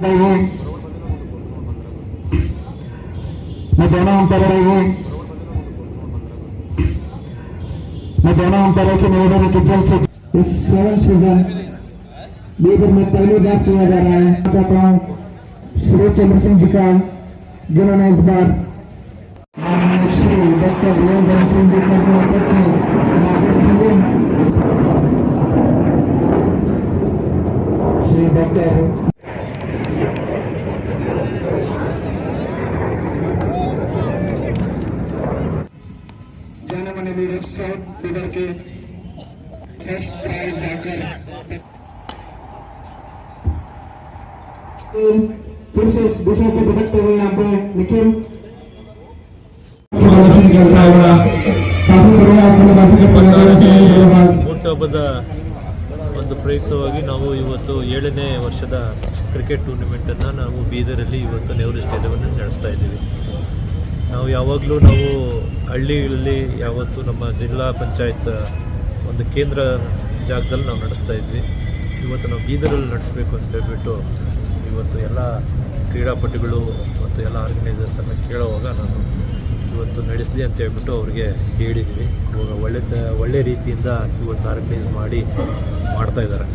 मैं दोनों अंपायरों से निवेदन है कि जल्द से इस 7 सीजन बीदर में पहली बार किया जा रहा है। चाहता हूँ श्री चंद्र सिंह जी का, जिन्होंने इस बार माननीय श्री डॉक्टर वीरेंद्र सिंह जी का श्री डॉक्टर जाने लीडर साउथ लीडर के फर्स्ट प्राइज जाकर फिर से दूसरे से भटकते हुए यहाँ पे निखिल ಹುಟ್ಟುಹಬ್ಬದ ಒಂದು ಪ್ರಯುಕ್ತವಾಗಿ ನಾವು ಇವತ್ತು 7ನೇ ವರ್ಷದ ಕ್ರಿಕೆಟ್ ಟೂರ್ನಿಮೆಂಟನ್ನು ನಾವು ಬೀದರಲ್ಲಿ ಇವತ್ತು ನೆಹರು ಸ್ಟೇಡಿಯಮನ್ನು ನಡೆಸ್ತಾ ಇದ್ದೀವಿ. ನಾವು ಯಾವಾಗಲೂ ಹಳ್ಳಿಗಳಲ್ಲಿ ಯಾವತ್ತು ನಮ್ಮ ಜಿಲ್ಲಾ ಪಂಚಾಯತ್ ಒಂದು ಕೇಂದ್ರ ಜಾಗದಲ್ಲಿ ನಾವು ನಡೆಸ್ತಾ ಇದ್ವಿ. ಇವತ್ತು ನಾವು ಬೀದರಲ್ಲಿ ನಡೆಸಬೇಕು ಅಂತ ಹೇಳ್ಬಿಟ್ಟು ಇವತ್ತು ಎಲ್ಲ ಕ್ರೀಡಾಪಟುಗಳು ಮತ್ತು ಎಲ್ಲ ಆರ್ಗನೈಸರ್ಸನ್ನು ಕೇಳುವಾಗ ನಾನು ಇವತ್ತು ನಡೆಸಲಿ ಅಂತ ಹೇಳ್ಬಿಟ್ಟು ಅವ್ರಿಗೆ ಹೇಳಿದ್ವಿ. ಇವಾಗ ಒಳ್ಳೆ ರೀತಿಯಿಂದ ಇವತ್ತು ಆರ್ಗನೈಸ್ ಮಾಡ್ತಾಯಿದ್ದಾರೆ.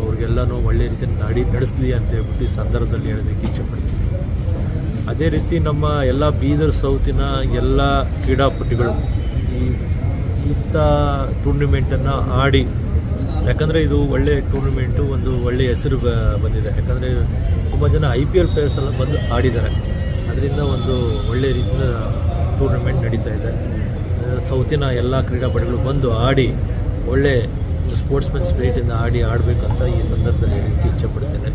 ಅವ್ರಿಗೆಲ್ಲನೂ ಒಳ್ಳೆ ರೀತಿಯಲ್ಲಿ ನಡೆಸಲಿ ಅಂತ ಹೇಳ್ಬಿಟ್ಟು ಈ ಸಂದರ್ಭದಲ್ಲಿ ಹೇಳೋದಕ್ಕೆ ಇಚ್ಛೆಪಡ್ತೀನಿ. ಅದೇ ರೀತಿ ನಮ್ಮ ಎಲ್ಲ ಬೀದರ್ ಸೌತಿನ ಎಲ್ಲ ಕ್ರೀಡಾಪಟುಗಳು ಇಂಥ ಟೂರ್ನಿಮೆಂಟನ್ನು ಆಡಿ, ಯಾಕಂದರೆ ಇದು ಒಳ್ಳೆಯ ಟೂರ್ನಿಮೆಂಟು, ಒಂದು ಒಳ್ಳೆಯ ಹೆಸರು ಬಂದಿದೆ. ಯಾಕಂದರೆ ತುಂಬ ಜನ IPL ಪ್ಲೇಯರ್ಸ್ ಎಲ್ಲ ಬಂದು ಆಡಿದ್ದಾರೆ. ಅದರಿಂದ ಒಂದು ಒಳ್ಳೆಯ ರೀತಿಯ ಟೂರ್ನಮೆಂಟ್ ನಡೀತಾ ಇದೆ. ಸೌತಿನ ಎಲ್ಲ ಕ್ರೀಡಾಪಟುಗಳು ಬಂದು ಆಡಿ ಒಳ್ಳೆ ಸ್ಪೋರ್ಟ್ಸ್ಮನ್ ಸ್ಪಿರಿಟಿಂದ ಆಡಬೇಕಂತ ಈ ಸಂದರ್ಭದಲ್ಲಿ ಹೇಳೋಕ್ಕೆ ಇಚ್ಛೆಪಡ್ತೇನೆ.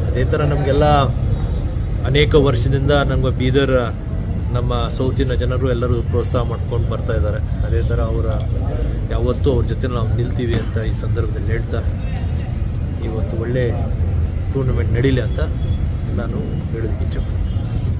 ಅದೇ ಥರ ನಮಗೆಲ್ಲ ಅನೇಕ ವರ್ಷದಿಂದ ನಮ್ಮ ಬೀದರ್ ನಮ್ಮ ಸೌತಿನ ಜನರು ಎಲ್ಲರೂ ಪ್ರೋತ್ಸಾಹ ಮಾಡ್ಕೊಂಡು ಬರ್ತಾ ಇದ್ದಾರೆ. ಅದೇ ಥರ ಯಾವತ್ತೂ ಅವ್ರ ಜೊತೆ ನಾವು ನಿಲ್ತೀವಿ ಅಂತ ಈ ಸಂದರ್ಭದಲ್ಲಿ ಹೇಳ್ತಾ ಇವತ್ತು ಒಳ್ಳೆ ಟೂರ್ನಮೆಂಟ್ ನಡೀಲಿ ಅಂತ ನಾನು ಹೇಳೋದಕ್ಕೆ ಇಚ್ಛೆಪಡ್ತೀನಿ.